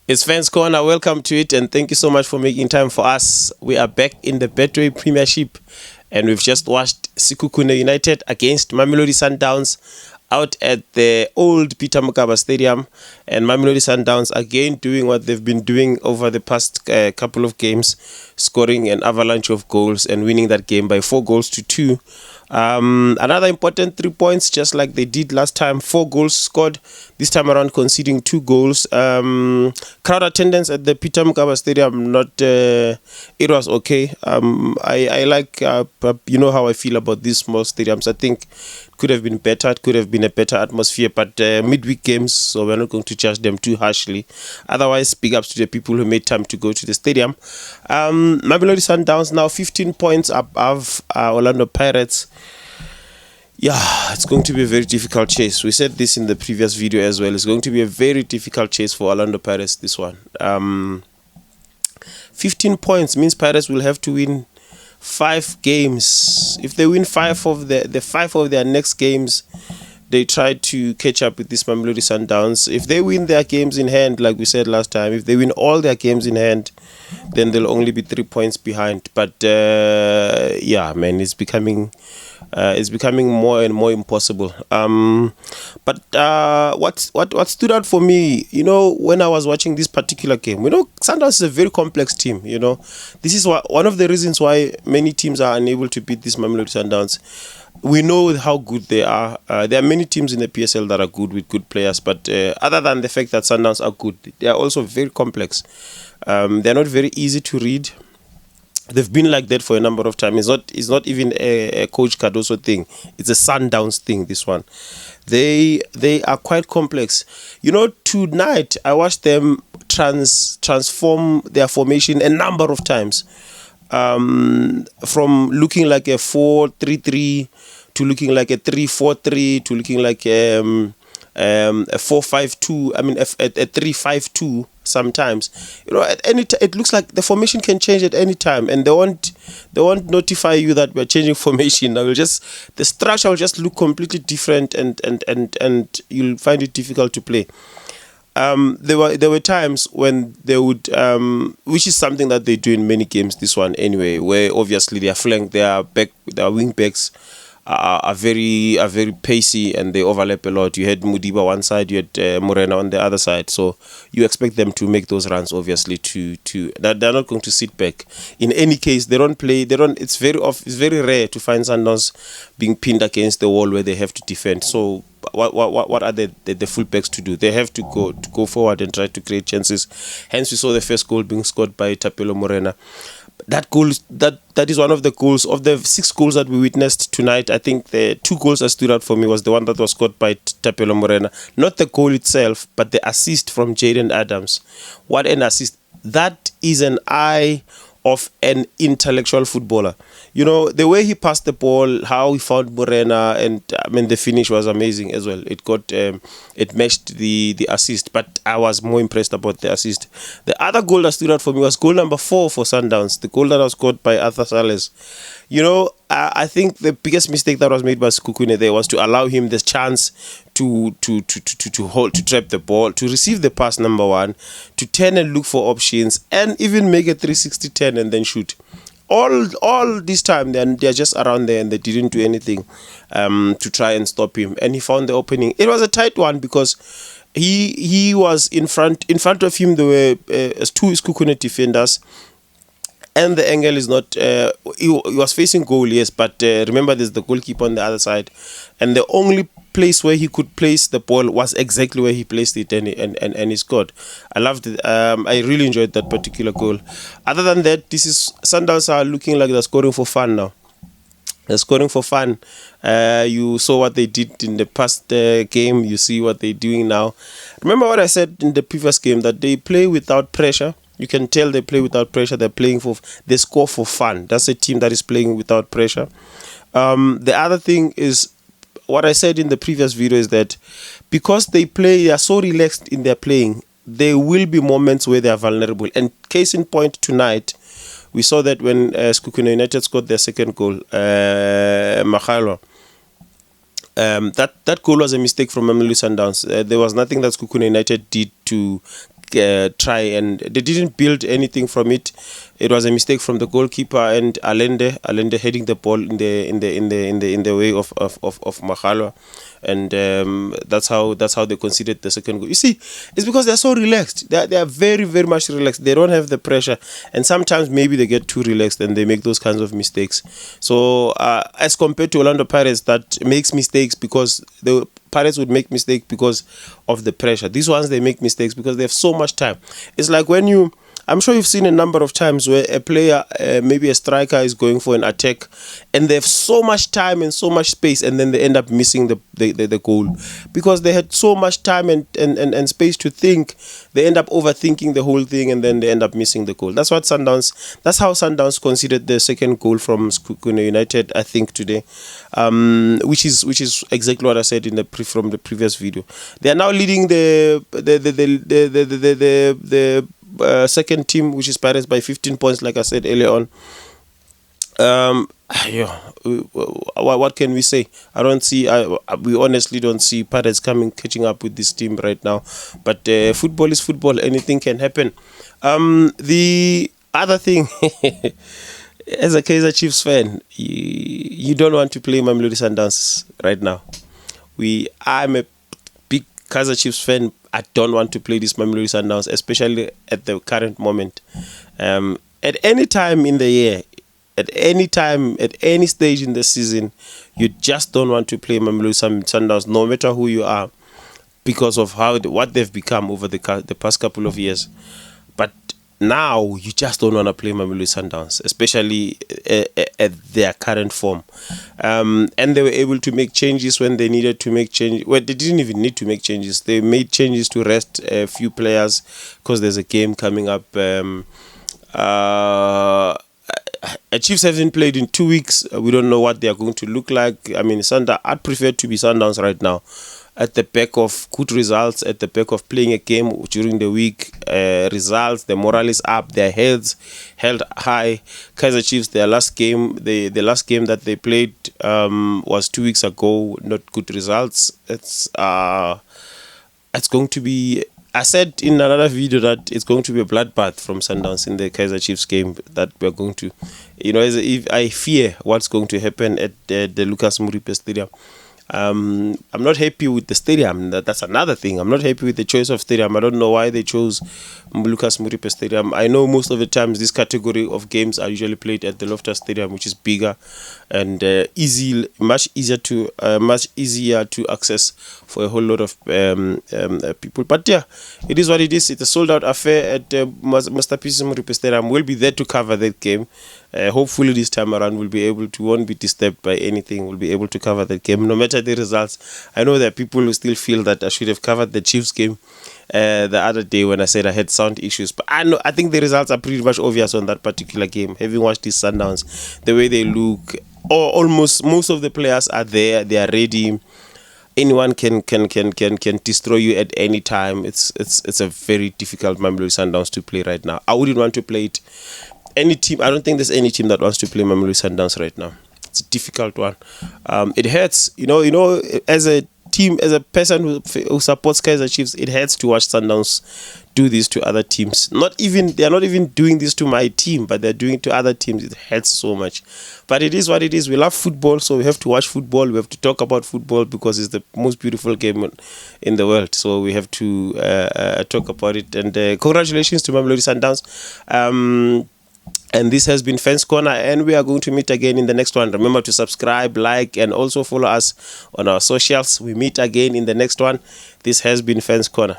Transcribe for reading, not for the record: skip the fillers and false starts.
It's Fans Corner. Welcome to it, and thank you so much for making time for us. We are back in the Betway Premiership, and we've just watched Sekhukhune United against Mamelodi Sundowns out at the Old Peter Mokaba Stadium, and Mamelodi Sundowns again doing what they've been doing over the past couple of games, scoring an avalanche of goals and winning that game by 4-2. Another important 3 points, just like they did last time. 4 goals scored, this time around conceding 2 goals. Crowd attendance at the Peter Mokaba Stadium, it was okay. I like, you know how I feel about these small stadiums. I think it could have been better. It could have been a better atmosphere, but midweek games, so we're not going to judge them too harshly. Otherwise, big ups to the people who made time to go to the stadium. Mamelodi Sundowns now 15 points above Orlando Pirates. Yeah, it's going to be a very difficult chase. We said this in the previous video as well. It's going to be a very difficult chase for Orlando Pirates, this one. 15 points means Pirates will have to win 5 games. If they win 5 of the 5 of their next games, they try to catch up with this Mamelodi Sundowns. If they win their games in hand, like we said last time, if they win all their games in hand, then they'll only be 3 points behind. But yeah, man, it's becoming more and more impossible. But what stood out for me, when I was watching this particular game, Sundowns is a very complex team. This is one of the reasons why many teams are unable to beat this Mamelodi Sundowns. We know how good they are. There are many teams in the PSL that are good with good players, but other than the fact that Sundowns are good, they are also very complex. They're not very easy to read. They've been like that for a number of times. It's not even a Coach Cardoso thing. It's a Sundowns thing, this one. They are quite complex. Tonight I watched them transform their formation a number of times. From looking like a 4-3-3 to looking like a 3-4-3 to looking like a 4-5-2. I mean a 3-5-2 sometimes. At any it looks like the formation can change at any time, and they won't notify you that we're changing formation. The structure will just look completely different, and you'll find it difficult to play. There were times when they would, which is something that they do in many games, this one anyway, where obviously their flank, their wing backs are very pacey and they overlap a lot. You had Mudiba one side, you had Morena on the other side, so you expect them to make those runs. Obviously, they're not going to sit back. In any case, they don't play. It's very rare to find Sundowns being pinned against the wall where they have to defend. So what are the fullbacks to do? They have to go forward and try to create chances. Hence, we saw the first goal being scored by Tapelo Morena. That goal, that is one of the goals. Of the 6 goals that we witnessed tonight, I think the 2 goals that stood out for me was the one that was scored by Tapelo Morena. Not the goal itself, but the assist from Jaden Adams. What an assist. That is an eye of an intellectual footballer. The way he passed the ball, how he found Morena, and the finish was amazing as well. It matched the assist, but I was more impressed about the assist. The other goal that stood out for me was goal number 4 for Sundowns, the goal that was scored by Arthur Sales. I think the biggest mistake that was made by Sekhukhune there was to allow him the chance to trap the ball, to receive the pass, number 1, to turn and look for options, and even make a 360 turn and then shoot. All this time they're just around there and they didn't do anything to try and stop him, and he found the opening. It was a tight one because he was in front of him. There were 2 Sekhukhune defenders, and the angle is not he was facing goal, yes, but remember there's the goalkeeper on the other side, and the only place where he could place the ball was exactly where he placed it, and he scored. I loved it. I really enjoyed that particular goal. Other than that, Sundowns are looking like they're scoring for fun now. They're scoring for fun. You saw what they did in the past game. You see what they're doing now. Remember what I said in the previous game, that they play without pressure. You can tell they play without pressure. They score for fun. That's a team that is playing without pressure. The other thing is, what I said in the previous video is that because they are so relaxed in their playing, there will be moments where they are vulnerable. And case in point tonight, we saw that when Sekhukhune United scored their second goal, Magalo. That goal was a mistake from Mamelodi Sundowns. There was nothing that Sekhukhune United did to try, and they didn't build anything from it. It was a mistake from the goalkeeper and Alende heading the ball in the way of Maghalwa, and that's how they conceded the second goal. You see, it's because they're so relaxed. They are very, very much relaxed. They don't have the pressure, and sometimes maybe they get too relaxed and they make those kinds of mistakes. So as compared to Orlando Pirates, that makes mistakes because the Pirates would make mistakes because of the pressure. These ones, they make mistakes because they have so much time. It's like when I'm sure you've seen a number of times where a player, maybe a striker, is going for an attack and they have so much time and so much space, and then they end up missing the goal because they had so much time and space to think. They end up overthinking the whole thing, and then they end up missing the goal. That's how Sundowns conceded the second goal from Sekhukhune United, I think, today, which is exactly what I said from the previous video. They are now leading the second team, which is Pirates, by 15 points, like I said earlier on. What can we say? We honestly don't see Pirates catching up with this team right now. But football is football. Anything can happen. The other thing, as a Kaizer Chiefs fan, you don't want to play Mamelodi Sundowns right now. I'm a big Kaizer Chiefs fan. I don't want to play this Mamelodi Sundowns, especially at the current moment. At any time in the year, at any time, at any stage in the season, you just don't want to play Mamelodi Sundowns, no matter who you are, because of what they've become over the past couple of years. But now you just don't want to play Mamelodi Sundowns, especially at their current form. And they were able to make changes when they needed to make changes. Well, they didn't even need to make changes. They made changes to rest a few players because there's a game coming up. Chiefs haven't played in 2 weeks. We don't know what they are going to look like. I mean, I'd prefer to be Sundowns right now, at the back of good results, at the back of playing a game during the week. Results, the morale is up, their heads held high. Kaizer Chiefs, their last game, the last game that they played was 2 weeks ago. Not good results. It's going to be. I said in another video that it's going to be a bloodbath from Sundowns in the Kaizer Chiefs game that we're going to, I fear what's going to happen at the Lucas Muripe Stadium. I'm not happy with the stadium. That's another thing. I'm not happy with the choice of stadium. I don't know why they chose Lucas Muripe Stadium. I know most of the times this category of games are usually played at the Loftus Stadium, which is bigger and much easier to access for a whole lot of people. But yeah, it is what it is. It's a sold-out affair at Masterpiece Muripe Stadium. We'll be there to cover that game. Hopefully this time around won't be disturbed by anything. We'll be able to cover that game no matter the results. I know there are people who still feel that I should have covered the Chiefs game the other day when I said I had sound issues, but I think the results are pretty much obvious on that particular game. Having watched these Sundowns, the way they look, or almost most of the players are there, they are ready. Anyone can destroy you at any time. It's a very difficult Mamelodi Sundowns to play right now. I wouldn't want to play it. Any team, I don't think there's any team that wants to play Mamelodi Sundowns right now. It's a difficult one. It hurts, as a team, as a person who supports Kaizer Chiefs, it hurts to watch Sundowns do this to other teams. They are not even doing this to my team, but they're doing it to other teams. It hurts so much. But it is what it is. We love football, so we have to watch football. We have to talk about football because it's the most beautiful game in the world. So we have to talk about it. And congratulations to Mamelodi Sundowns. And this has been Fans Corner, and we are going to meet again in the next one. Remember to subscribe, like, and also follow us on our socials. We meet again in the next one. This has been Fans Corner.